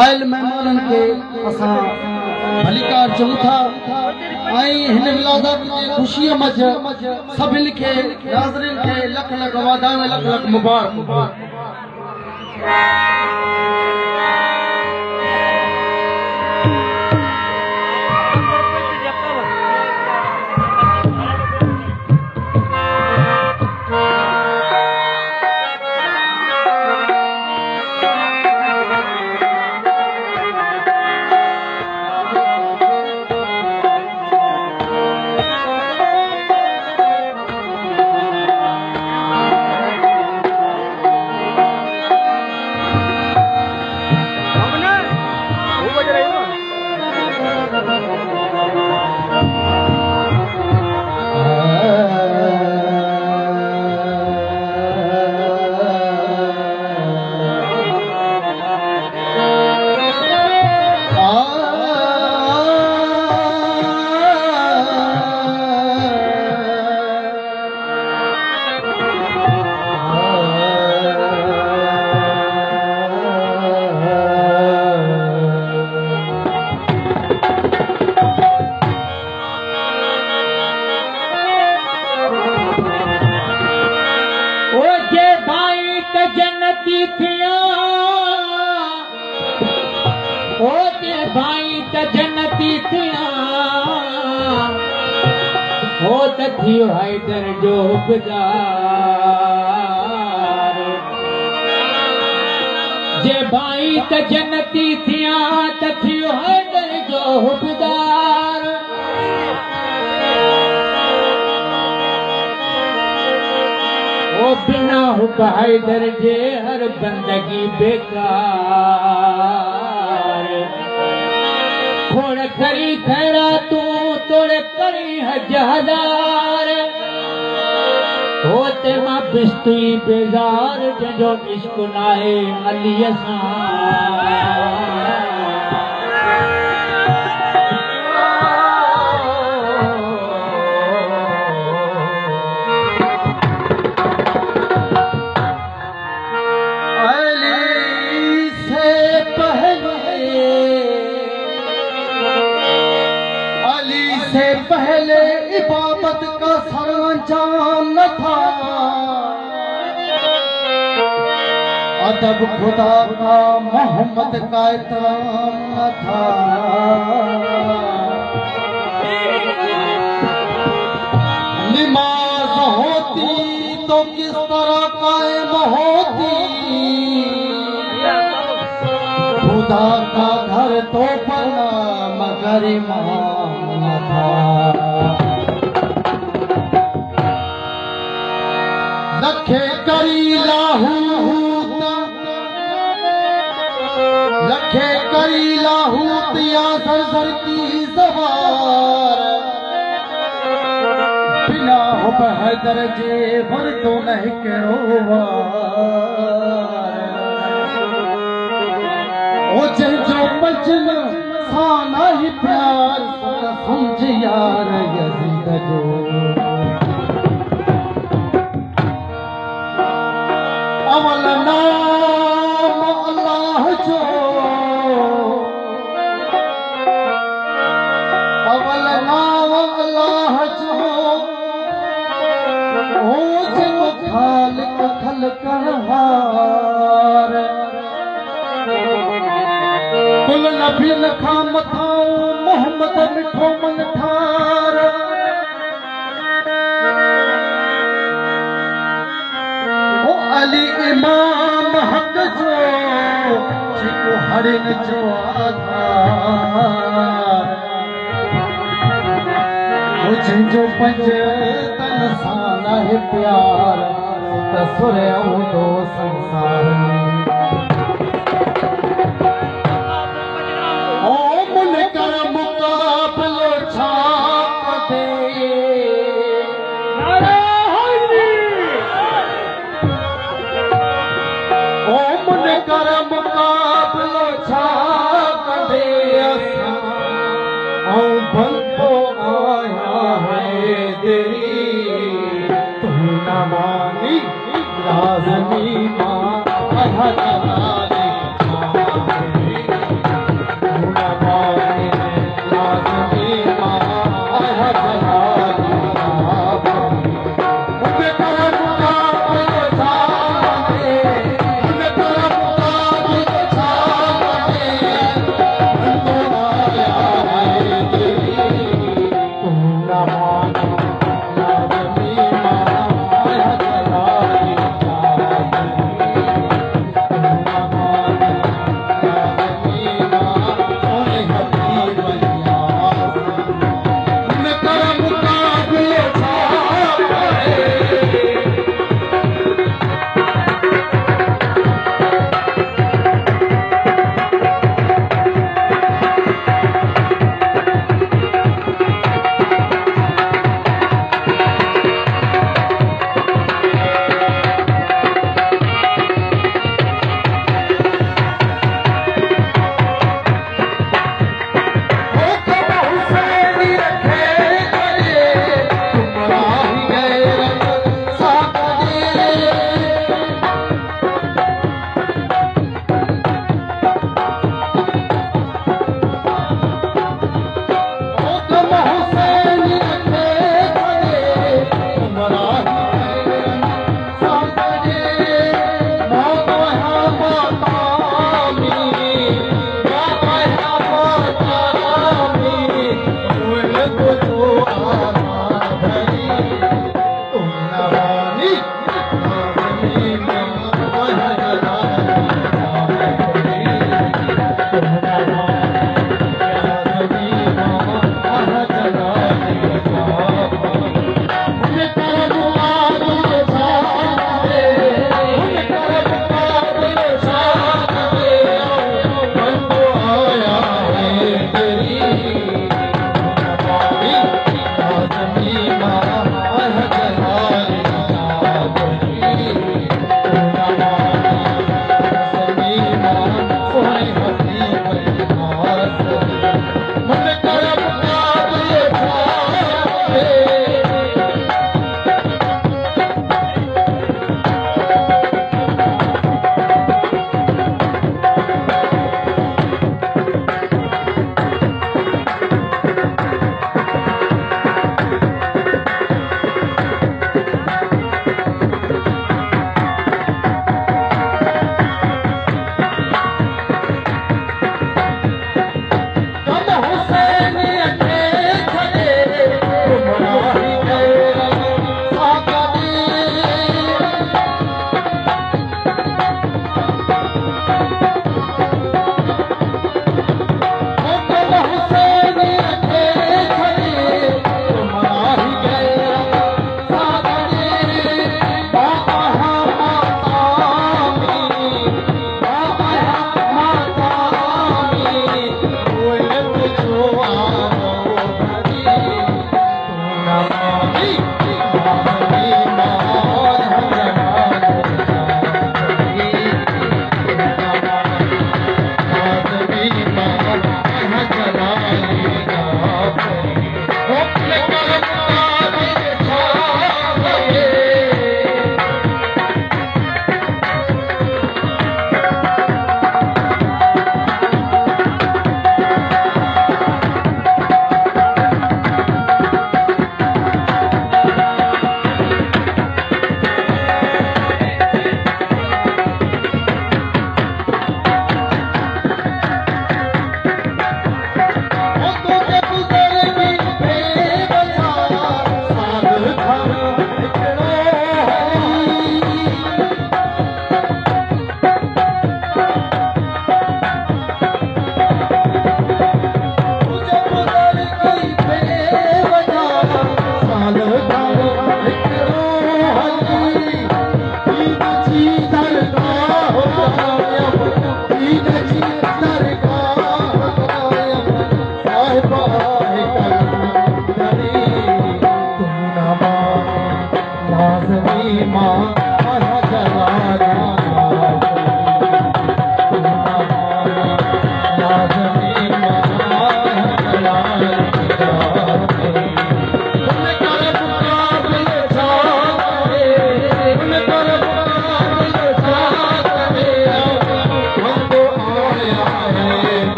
Oil मेहमानन के असां भलीकार चऊं था ऐं हिन विलादत जी ख़ुशीअ मंझि सभिनी खे नाज़रीन खे लख लख वाधायूं लख लख मुबारक। भाई त जन्नती थिया हो त थियो हैदर जो हुबदार जे भाई त जन्नती थिया त थियो हैदर जो हुबदार ओ बिना हुब हैदर जे हर बंदगी बेकार खोड़ करी खैरा तू तोड़े करी हजार होते मां बिस्तुई बेजार जो इश्क नाहे अली से पहले इबादत का सरंजाम न था अदब खुदा का मोहम्मद का एहतराम न था नमाज होती तो किस तरह कायम होती खुदा का घर तो बना मगर इमाम न था लखे करी लाहूत या सर की सवार बिना हुब हैदर जे भर तो नहीं करो ओ जो बचन साना ही प्यार समझ यार यजीद जो अवल नाम अल्लाह जो अवल नाम अल्लाह जो ओ जो खालिक खलकहार कुल नबियन खां मथां मोहम्मद मिठो मन ठार ओ अली इमाम हक जो जेको हरिन जो आधार ओ जंहिंजो पंज तन सां आहे प्यार त सुर हूंदो संसार में मुनकर मुकाबलो छा कदे ओ मुनकर मुकाबलो छा कदे असां ऐं बंदो आया है तेरी तू न मानी लाज़मी मां